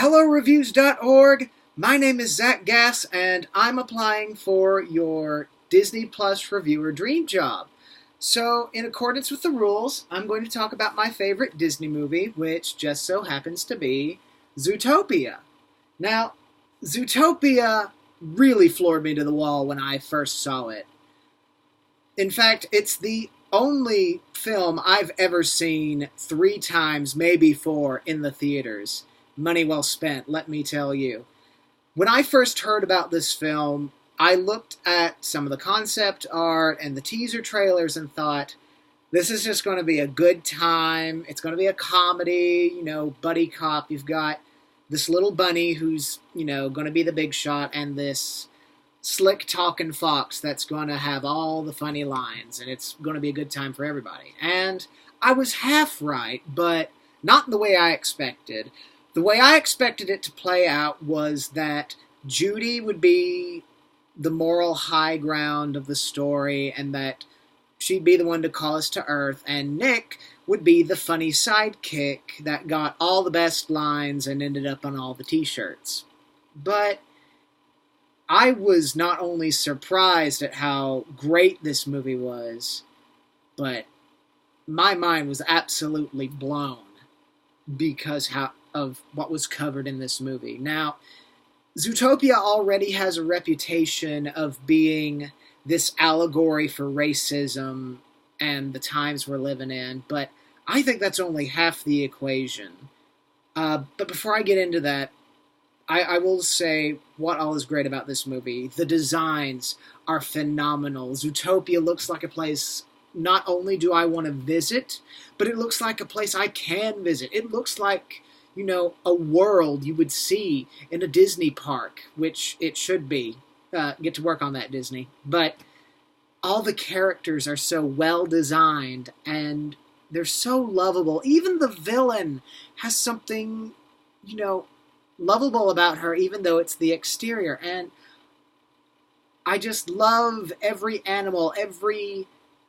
HelloReviews.org. My name is Zach Gass, and I'm applying for your Disney Plus reviewer dream job. So, in accordance with the rules, I'm going to talk about my favorite Disney movie, which just so happens to be Zootopia. Now, Zootopia really floored me to the wall when I first saw it. In fact, it's the only film I've ever seen 3 times, maybe 4, in the theaters. Money well spent, let me tell you. When I first heard about this film, I looked at some of the concept art and the teaser trailers and thought, this is just going to be a good time. It's going to be a comedy, buddy cop. You've got this little bunny who's, going to be the big shot, and this slick talking fox that's going to have all the funny lines, and it's going to be a good time for everybody. And I was half right, but not the way I expected. The way I expected it to play out was that Judy would be the moral high ground of the story, and that she'd be the one to call us to earth, and Nick would be the funny sidekick that got all the best lines and ended up on all the t-shirts. But I was not only surprised at how great this movie was, but my mind was absolutely blown because of what was covered in this movie. Now, Zootopia already has a reputation of being this allegory for racism and the times we're living in, but I think that's only half the equation. But before I get into that, I will say what all is great about this movie. The designs are phenomenal. Zootopia looks like a place not only do I want to visit, but it looks like a place I can visit. It looks like, a world you would see in a Disney park, which it should be. Get to work on that, Disney. But all the characters are so well designed, and they're so lovable. Even the villain has something, lovable about her, even though it's the exterior. And I just love every animal, every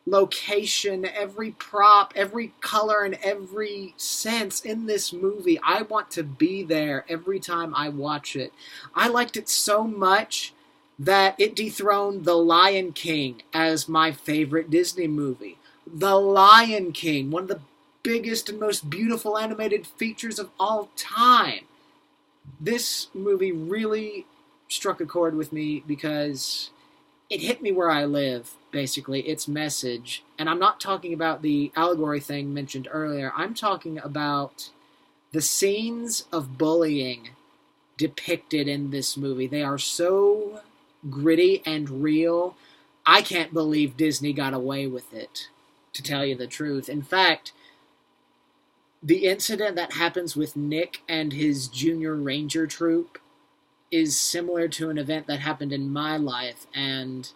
location, every prop, every color, and every sense in this movie. I want to be there every time I watch it. I liked it so much that it dethroned The Lion King as my favorite Disney movie. The Lion King, one of the biggest and most beautiful animated features of all time. This movie really struck a chord with me because it hit me where I live, basically, its message. And I'm not talking about the allegory thing mentioned earlier. I'm talking about the scenes of bullying depicted in this movie. They are so gritty and real. I can't believe Disney got away with it, to tell you the truth. In fact, the incident that happens with Nick and his junior ranger troop is similar to an event that happened in my life, and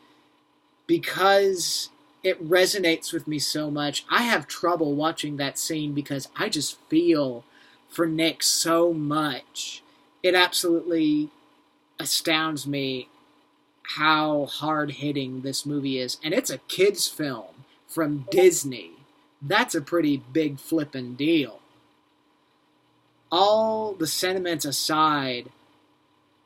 because it resonates with me so much, I have trouble watching that scene because I just feel for Nick so much. It absolutely astounds me how hard-hitting this movie is, and it's a kids' film from Disney. That's a pretty big flippin' deal. All the sentiments aside,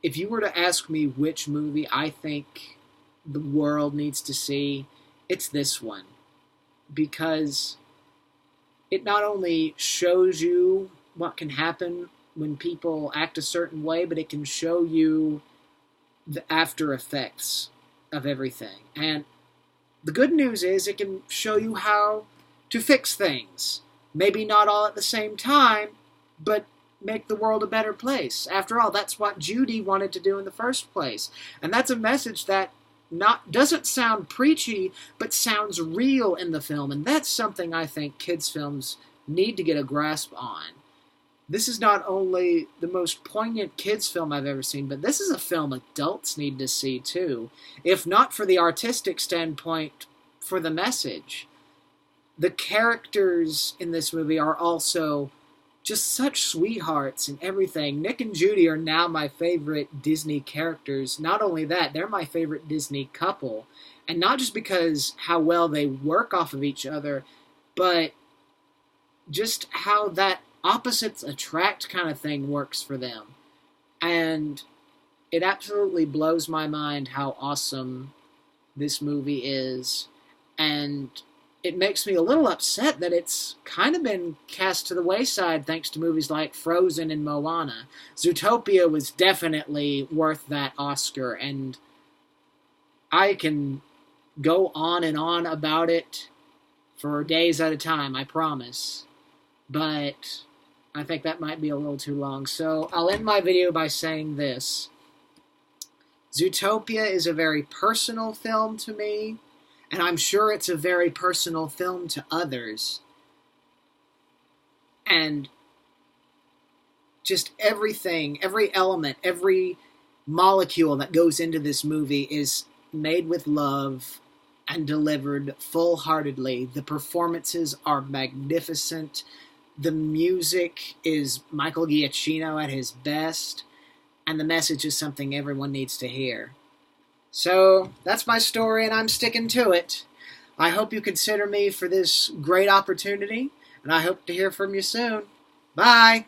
if you were to ask me which movie I think the world needs to see, it's this one. Because it not only shows you what can happen when people act a certain way, but it can show you the after effects of everything. And the good news is it can show you how to fix things. Maybe not all at the same time, but make the world a better place. After all, that's what Judy wanted to do in the first place. And that's a message that doesn't sound preachy, but sounds real in the film. And that's something I think kids' films need to get a grasp on. This is not only the most poignant kids' film I've ever seen, but this is a film adults need to see too. If not for the artistic standpoint, for the message. The characters in this movie are also just such sweethearts and everything. Nick and Judy are now my favorite Disney characters. Not only that, they're my favorite Disney couple. And not just because how well they work off of each other, but just how that opposites attract kind of thing works for them. And it absolutely blows my mind how awesome this movie is. And it makes me a little upset that it's kind of been cast to the wayside thanks to movies like Frozen and Moana. Zootopia was definitely worth that Oscar, and I can go on and on about it for days at a time, I promise. But I think that might be a little too long. So I'll end my video by saying this. Zootopia is a very personal film to me, and I'm sure it's a very personal film to others. And just everything, every element, every molecule that goes into this movie is made with love and delivered full-heartedly. The performances are magnificent. The music is Michael Giacchino at his best. And the message is something everyone needs to hear. So, that's my story, and I'm sticking to it. I hope you consider me for this great opportunity, and I hope to hear from you soon. Bye!